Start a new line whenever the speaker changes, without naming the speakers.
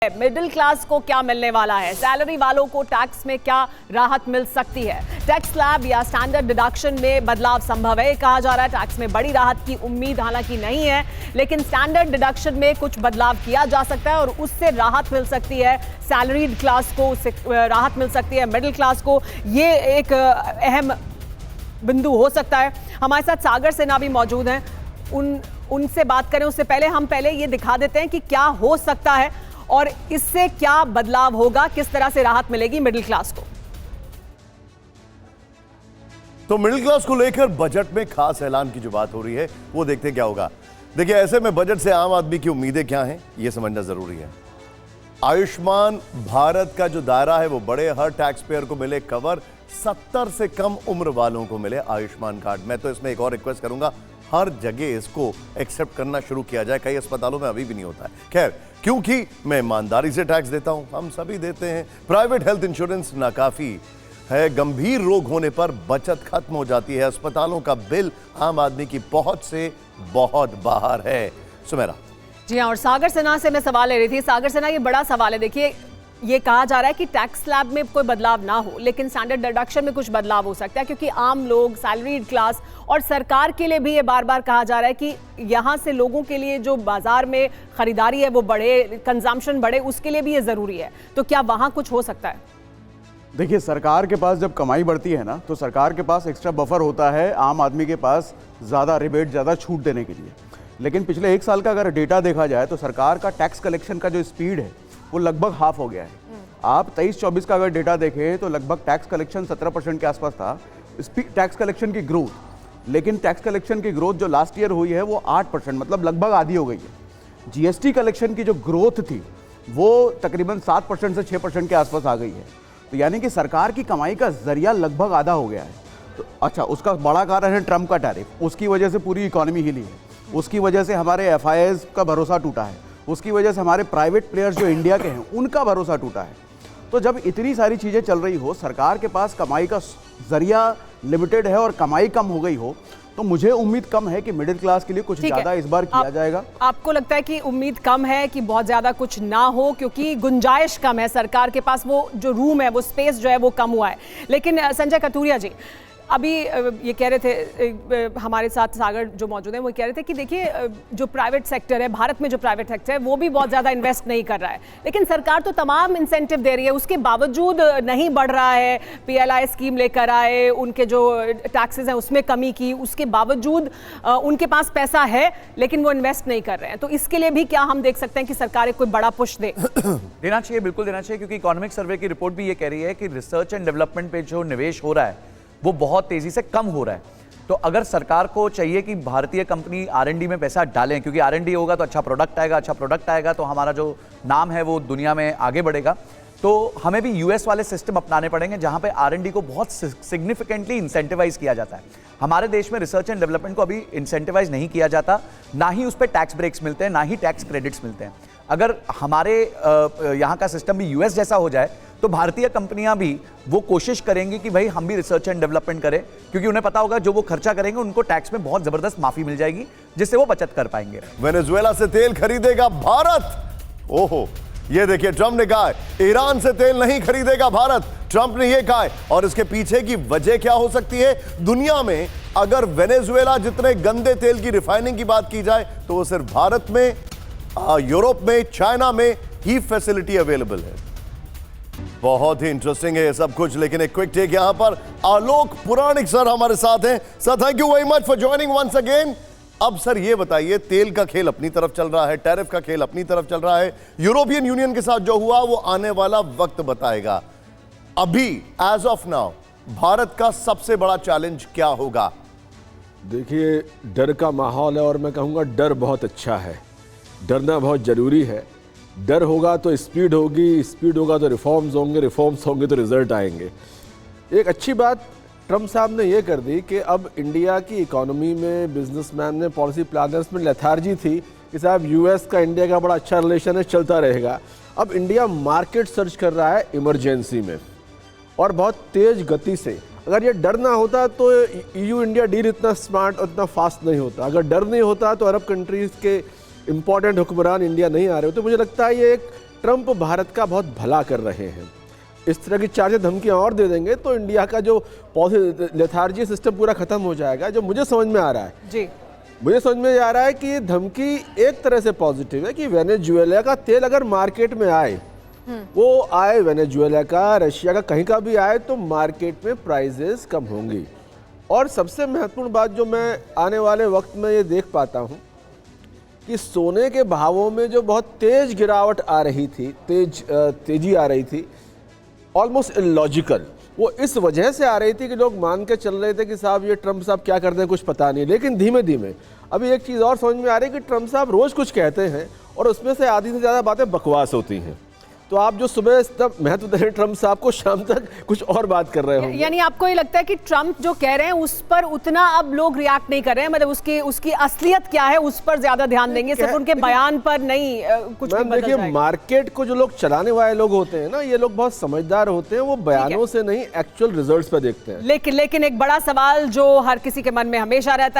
Middle class को क्या मिलने वाला है, सैलरी वालों को टैक्स में क्या राहत मिल सकती है, टैक्स स्लैब या स्टैंडर्ड डिडक्शन में बदलाव संभव है। कहा जा रहा है टैक्स में बड़ी राहत की उम्मीद हालांकि नहीं है, लेकिन स्टैंडर्ड डिडक्शन में कुछ बदलाव किया जा सकता है और उससे राहत मिल सकती है। सैलरीड क्लास को उससे राहत मिल सकती है, मिडिल क्लास को ये एक अहम बिंदु हो सकता है। हमारे साथ सागर सिन्हा भी मौजूद हैं, उनसे बात करें उससे पहले हम ये दिखा देते हैं कि क्या हो सकता है और इससे क्या बदलाव होगा, किस तरह से राहत मिलेगी मिडिल क्लास को।
तो मिडिल क्लास को लेकर बजट में खास ऐलान की जो बात हो रही है वो देखते हैं क्या होगा। देखिए, ऐसे में बजट से आम आदमी की उम्मीदें क्या हैं ये समझना जरूरी है। आयुष्मान भारत का जो दायरा है वो बड़े, हर टैक्स पेयर को मिले कवर, 70 से कम उम्र वालों को मिले आयुष्मान कार्ड। मैं तो इसमें एक और रिक्वेस्ट करूंगा, हर जगह इसको एक्सेप्ट करना शुरू किया जाए। कई अस्पतालों में अभी भी नहीं होता है। खैर, क्योंकि मैं ईमानदारी से टैक्स देता हूं, हम सभी देते हैं। प्राइवेट हेल्थ इंश्योरेंस नाकाफी है, गंभीर रोग होने पर बचत खत्म हो जाती है। अस्पतालों का बिल आम आदमी की पहुंच से बहुत बाहर है। सुमेरा
जी हाँ, और सागर सिन्हा से मैं सवाल ले रही थी। सागर सिन्हा, ये बड़ा सवाल है। देखिए, ये कहा जा रहा है कि टैक्स स्लैब में कोई बदलाव ना हो, लेकिन स्टैंडर्ड डिडक्शन में कुछ बदलाव हो सकता है, क्योंकि आम लोग, सैलरीड क्लास और सरकार के लिए भी ये बार बार कहा जा रहा है कि यहाँ से लोगों के लिए जो बाजार में खरीदारी है वो बढ़े, कंजम्पशन बढ़े, उसके लिए भी ये जरूरी है। तो क्या वहाँ कुछ हो सकता है?
देखिए, सरकार के पास जब कमाई बढ़ती है ना, तो सरकार के पास एक्स्ट्रा बफर होता है आम आदमी के पास ज़्यादा रिबेट, ज़्यादा छूट देने के लिए। लेकिन पिछले एक साल का अगर डेटा देखा जाए तो सरकार का टैक्स कलेक्शन का जो स्पीड है वो लगभग हाफ हो गया है। आप 23-24 का अगर डेटा देखें तो लगभग टैक्स कलेक्शन 17% के आसपास था, टैक्स कलेक्शन की ग्रोथ, लेकिन टैक्स कलेक्शन की ग्रोथ जो लास्ट ईयर हुई है वो 8%, मतलब लगभग आधी हो गई है। जीएसटी कलेक्शन की जो ग्रोथ थी वो तकरीबन 7% से 6% के आसपास आ गई है। तो यानी कि सरकार की कमाई का जरिया लगभग आधा हो गया है। तो अच्छा, उसका बड़ा कारण है ट्रम्प का टैरिफ, उसकी वजह से पूरी इकोनॉमी हिली है, उसकी वजह से हमारे एफआईआईज का भरोसा टूटा है, उसकी वजह से हमारे प्राइवेट प्लेयर्स जो इंडिया के हैं उनका भरोसा टूटा है। तो जब इतनी सारी चीज़ें चल रही हो, सरकार के पास कमाई का जरिया लिमिटेड है और कमाई कम हो गई हो, तो मुझे उम्मीद कम है कि मिडिल क्लास के लिए कुछ ज़्यादा इस बार किया जाएगा।
आपको लगता है कि उम्मीद कम है कि बहुत ज़्यादा कुछ ना हो, क्योंकि गुंजाइश कम है सरकार के पास, वो जो रूम है, वो स्पेस जो है वो कम हुआ है। लेकिन संजय कथूरिया जी, अभी ये कह रहे थे, हमारे साथ सागर जो मौजूद हैं वो कह रहे थे कि देखिए, जो प्राइवेट सेक्टर है, भारत में जो प्राइवेट सेक्टर है वो भी बहुत ज़्यादा इन्वेस्ट नहीं कर रहा है, लेकिन सरकार तो तमाम इंसेंटिव दे रही है, उसके बावजूद नहीं बढ़ रहा है। पीएलआई स्कीम लेकर आए, उनके जो टैक्सेस हैं उसमें कमी की, उसके बावजूद उनके पास पैसा है लेकिन वो इन्वेस्ट नहीं कर रहे हैं। तो इसके लिए भी क्या हम देख सकते हैं कि सरकार कोई बड़ा पुश
देना चाहिए? बिल्कुल देना चाहिए, क्योंकि इकोनॉमिक सर्वे की रिपोर्ट भी ये कह रही है कि रिसर्च एंड डेवलपमेंट पे जो निवेश हो रहा है वो बहुत तेजी से कम हो रहा है। तो अगर सरकार को चाहिए कि भारतीय कंपनी आर&डी में पैसा डालें, क्योंकि आर&डी होगा तो अच्छा प्रोडक्ट आएगा, अच्छा प्रोडक्ट आएगा तो हमारा जो नाम है वो दुनिया में आगे बढ़ेगा। तो हमें भी यूएस वाले सिस्टम अपनाने पड़ेंगे जहां पे आर&डी को बहुत सिग्निफिकेंटली इंसेंटिवाइज किया जाता है। हमारे देश में रिसर्च एंड डेवलपमेंट को अभी इंसेंटिवाइज नहीं किया जाता, ना ही उस पर टैक्स ब्रेक्स मिलते हैं, ना ही टैक्स क्रेडिट्स मिलते हैं। अगर हमारे यहाँ का सिस्टम भी यूएस जैसा हो जाए तो भारतीय कंपनियां भी वो कोशिश करेंगी कि भाई हम भी रिसर्च एंड डेवलपमेंट करें, क्योंकि उन्हें पता होगा जो वो खर्चा करेंगे उनको टैक्स में बहुत जबरदस्त माफी मिल जाएगी, जिससे वो बचत कर पाएंगे।
वेनेजुएला से तेल खरीदेगा भारत। ओहो, ये देखिए, ट्रंप ने कहा है ईरान से तेल नहीं खरीदेगा भारत। ट्रंप ने यह कहा है, और इसके पीछे की वजह क्या हो सकती है? दुनिया में अगर वेनेजुएला जितने गंदे तेल की रिफाइनिंग की बात की जाए तो वो सिर्फ भारत में, यूरोप में, चाइना में ही फैसिलिटी अवेलेबल है। बहुत ही इंटरेस्टिंग है ये सब कुछ, लेकिन एक क्विक टेक यहां पर। आलोक पुराणिक सर हमारे साथ हैं। Sir, thank you very much for joining once again. अब सर ये बताइए, तेल का खेल अपनी तरफ चल रहा है, टैरिफ का खेल अपनी तरफ चल रहा है, यूरोपियन यूनियन के साथ जो हुआ वो आने वाला वक्त बताएगा। अभी एज ऑफ नाउ भारत का सबसे बड़ा चैलेंज क्या होगा?
देखिए, डर का माहौल है और मैं कहूँगा डर बहुत अच्छा है, डरना बहुत जरूरी है। डर होगा तो स्पीड होगी, स्पीड होगा तो रिफॉर्म्स होंगे, रिफॉर्म्स होंगे तो रिजल्ट आएंगे। एक अच्छी बात ट्रम्प साहब ने ये कर दी कि अब इंडिया की इकोनॉमी में बिजनेसमैन ने, पॉलिसी प्लानर्स में लेथार्जी थी कि साहब यूएस का इंडिया का बड़ा अच्छा रिलेशन है, चलता रहेगा। अब इंडिया मार्केट सर्च कर रहा है इमरजेंसी में और बहुत तेज गति से। अगर ये डर ना होता तो ईयू इंडिया डील इतना स्मार्ट और इतना फास्ट नहीं होता। अगर डर नहीं होता तो अरब कंट्रीज़ के इंपॉर्टेंट हुक्मरान इंडिया नहीं आ रहे हो। तो मुझे लगता है ये एक ट्रंप भारत का बहुत भला कर रहे हैं। इस तरह की चार धमकियां और दे देंगे तो इंडिया का जो लेथार्जी सिस्टम पूरा खत्म हो जाएगा। जो मुझे समझ में आ रहा है
जी,
मुझे समझ में आ रहा है कि ये धमकी एक तरह से पॉजिटिव है कि वेनेजुएला का तेल अगर मार्केट में आए, वो आए वेनेजुएला का, रशिया का, कहीं का भी आए, तो मार्केट में प्राइजेस कम होंगी। और सबसे महत्वपूर्ण बात जो मैं आने वाले वक्त में ये देख पाता हूँ कि सोने के भावों में जो बहुत तेज गिरावट आ रही थी, तेजी आ रही थी, ऑलमोस्ट इलॉजिकल, वो इस वजह से आ रही थी कि लोग मान के चल रहे थे कि साहब ये ट्रंप साहब क्या करते हैं कुछ पता नहीं। लेकिन धीमे धीमे अभी एक चीज़ और समझ में आ रही है कि ट्रंप साहब रोज़ कुछ कहते हैं और उसमें से आधी से ज़्यादा बातें बकवास होती हैं। तो आप जो सुबह तब महत्व दे रहे हैं ट्रंप साहब को, शाम तक कुछ और बात कर रहे होंगे।
यानी आपको ये लगता है कि ट्रंप जो कह रहे हैं उस पर उतना अब लोग रिएक्ट नहीं कर रहे हैं, मतलब उसकी असलियत क्या है उस पर ज्यादा ध्यान देंगे, सिर्फ उनके बयान पर नहीं कुछ भी बदल
देखिए,
जाएगा।
मार्केट को जो लोग चलाने वाले लोग होते हैं ना, ये लोग बहुत समझदार होते हैं, वो बयानों से नहीं एक्चुअल रिजल्ट्स पर देखते हैं।
लेकिन एक बड़ा सवाल जो हर किसी के मन में हमेशा रहता है,